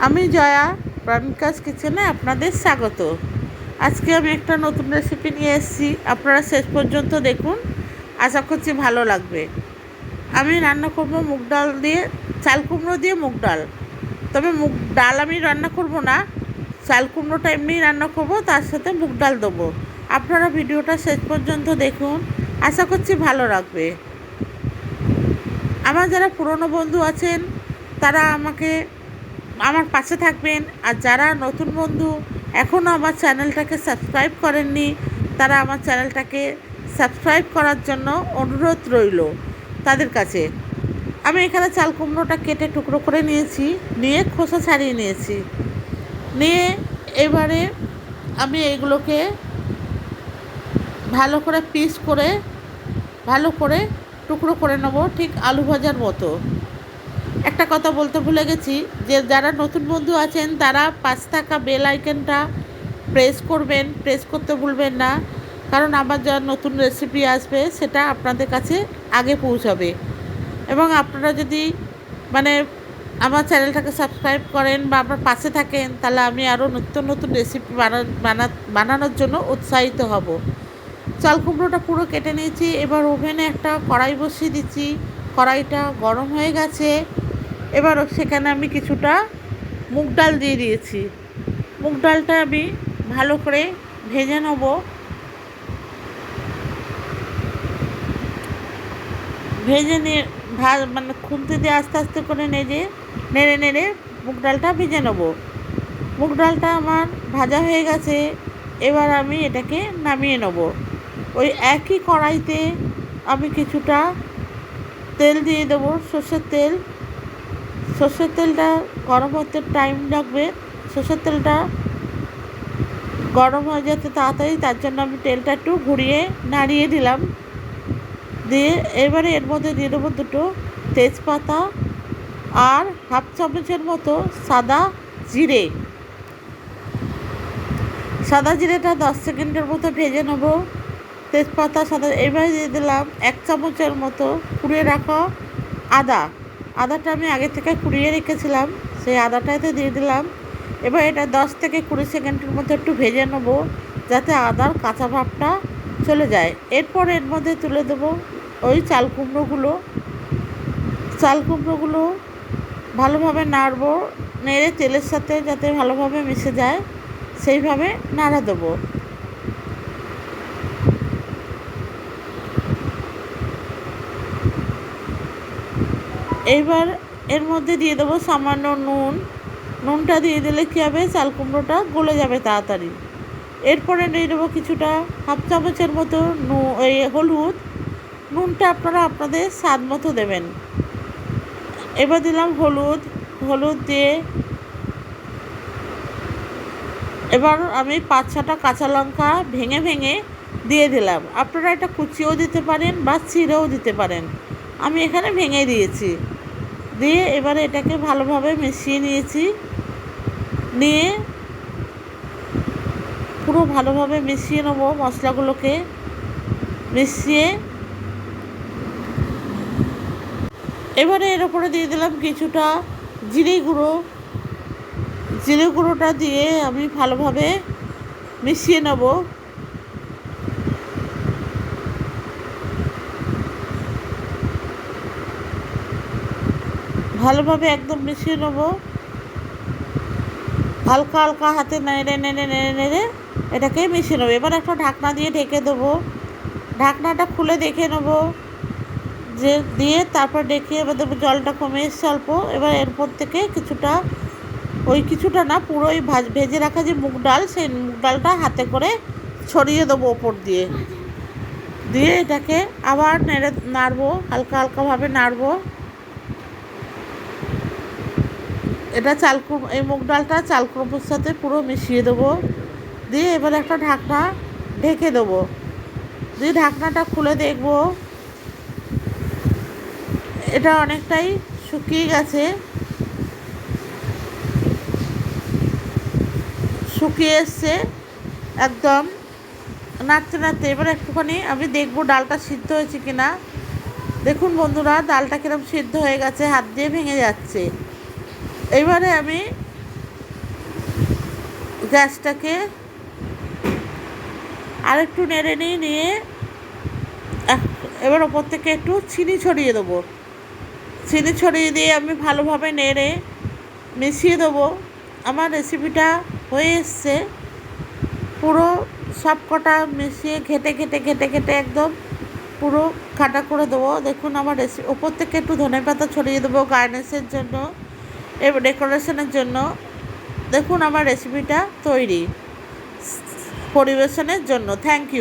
আমি জয়া প্রাণকাজ কিচেনে আপনাদের স্বাগত। আজকে আমি একটা নতুন রেসিপি নিয়ে এসেছি, আপনারা শেষ পর্যন্ত দেখুন, আশা করছি ভালো লাগবে। আমি রান্না করব মুগ ডাল দিয়ে, চাল কুমড়ো দিয়ে মুগ ডাল। তবে মুগ ডাল আমি রান্না করব না, চাল কুমড়োটা এমনি রান্না করব, তার সাথে মুগ ডাল দেবো। আপনারা ভিডিওটা শেষ পর্যন্ত দেখুন, আশা করছি ভালো লাগবে। আমার যারা পুরনো বন্ধু আছেন তারা আমার পাশে থাকবেন, আর যারা নতুন বন্ধু এখনও আমার চ্যানেলটাকে সাবস্ক্রাইব করেননি তারা আমার চ্যানেলটাকে সাবস্ক্রাইব করার জন্য অনুরোধ রইল তাদের কাছে। আমি এখানে চাল কুমড়োটা কেটে টুকরো করে নিয়ে খোসা ছাড়িয়ে নিয়েছি। এবারে আমি এইগুলোকে ভালো করে পিস করে ভালো করে টুকরো করে নেব, ঠিক আলু ভাজার মতো। একটা কথা বলতে ভুলে গেছি, যে যারা নতুন বন্ধু আছেন তারা পাশে থাকা বেল আইকনটা প্রেস করতে ভুলবেন না, কারণ আমার যা নতুন রেসিপি আসবে সেটা আপনাদের কাছে আগে পৌঁছাবে। এবং আপনারা যদি আমার চ্যানেলটাকে সাবস্ক্রাইব করেন বা আমার পাশে থাকেন, তাহলে আমি আরও নতুন নতুন রেসিপি বানানোর জন্য উৎসাহিত হব। চাল কুমড়োটা পুরো কেটে নিয়েছি। এবার ওভেনে একটা কড়াই বসিয়ে দিচ্ছি। কড়াইটা গরম হয়ে গেছে। এবার সেখানে আমি কিছুটা মুগ ডাল দিয়ে দিয়েছি। মুগ ডালটা আমি ভালো করে ভেজে নেব। ভেজে নিয়ে খুন্তি দিয়ে আস্তে আস্তে করে নেড়ে মুগ ডালটা ভেজে নেব। মুগ ডালটা আমার ভাজা হয়ে গেছে। এবার আমি এটাকে নামিয়ে নেব। ওই একই কড়াইতে আমি কিছুটা তেল দিয়ে দেবো, সর্ষের তেলটা গরম হতে টাইম লাগবে। সর্ষের তেলটা গরম হয়ে যেতে তাড়াতাড়ি, তার জন্য আমি তেলটা একটু নাড়িয়ে দিলাম। এবারে এর মধ্যে দিয়ে দেবো দুটো তেজপাতা আর হাফ চামচের মতো সাদা জিরেটা 10 সেকেন্ডের মতো ভেজে নেব। তেজপাতা এবারে দিয়ে দিলাম 1 চামচের মতো কুড়িয়ে রাখা আদাটা আমি আগে থেকে কুড়িয়ে রেখেছিলাম, সেই আদাটাতে দিয়ে দিলাম। এবার এটা 10 থেকে 20 সেকেন্ডের মতো একটু ভেজে নেব, যাতে আদার কাঁচা ভাবটা চলে যায়। এরপর এর মধ্যে তুলে দেবো ওই চাল কুমড়োগুলো ভালোভাবে নেড়ে তেলের সাথে যাতে ভালোভাবে মিশে যায় সেইভাবে নাড়া দেবো। এইবার এর মধ্যে দিয়ে দেবো সামান্য নুনটা দিয়ে দিলে কী হবে, চাল কুমড়োটা গলে যাবে তাড়াতাড়ি। এরপরে দিয়ে দেবো কিছুটা হাফ চামচের মতো হলুদ। নুনটা আপনারা আপনাদের স্বাদ মতো দেবেন। এবার দিলাম হলুদ দিয়ে এবার আমি 5-6টা কাঁচা লঙ্কা ভেঙে দিয়ে দিলাম। আপনারা এটা কুচিয়েও দিতে পারেন বা চিড়েও দিতে পারেন, আমি এখানে ভেঙে দিয়েছি। এবারে এটাকে ভালোভাবে মিশিয়ে নিয়ে পুরো ভালোভাবে মিশিয়ে নেবো। মশলাগুলোকে মিশিয়ে এবারে এর উপরে দিয়ে দিলাম কিছুটা জিরে গুঁড়োটা দিয়ে আমি ভালোভাবে মিশিয়ে নেব। ভালোভাবে একদম মিশিয়ে নেব, হালকা হাতে নেড়ে এটাকে মিশিয়ে নেবো। এবার একটা ঢাকনা দিয়ে ঢেকে দেবো। ঢাকনাটা খুলে দেখে নেবো তারপর এবার দেবো জলটা কমে এসছে অল্প। এবার এরপর থেকে কিছুটা না, পুরো ভেজে রাখা যে মুগ ডাল, সেই মুগ ডালটা হাতে করে ছড়িয়ে দেবো ওপর দিয়ে এটাকে আবার নাড়বো, হালকাভাবে নাড়বো। এটা এই মুগ ডালটা চাল কুমড়োর সাথে পুরো মিশিয়ে দেবো। এবার একটা ঢাকনা ঢেকে দেবো। ঢাকনাটা খুলে দেখবো এটা অনেকটাই শুকিয়ে গেছে, শুকিয়ে এসছে একদম। নাড়তে এবার একটুখানি আমি দেখবো ডালটা সিদ্ধ হয়েছে কিনা। দেখুন বন্ধুরা, ডালটা কিরম সিদ্ধ হয়ে গেছে, হাত দিয়ে ভেঙে যাচ্ছে। এবারে আমি গ্যাসটাকে আরেকটু নেড়ে নিয়ে এবার ওপর থেকে একটু চিনি ছড়িয়ে দেবো। চিনি ছড়িয়ে দিয়ে আমি ভালোভাবে নেড়ে মিশিয়ে দেবো। আমার রেসিপিটা হয়ে এসছে, পুরো সব কটা মিশিয়ে ঘেটে একদম পুরো খাটা করে দেবো। দেখুন আমার ওপর থেকে একটু ধনেপাতা ছড়িয়ে দেবো গার্নিশের জন্য, এবার ডেকোরেশনের জন্য। দেখুন আমার রেসিপিটা তৈরি পরিবেশনের জন্য। Thank you.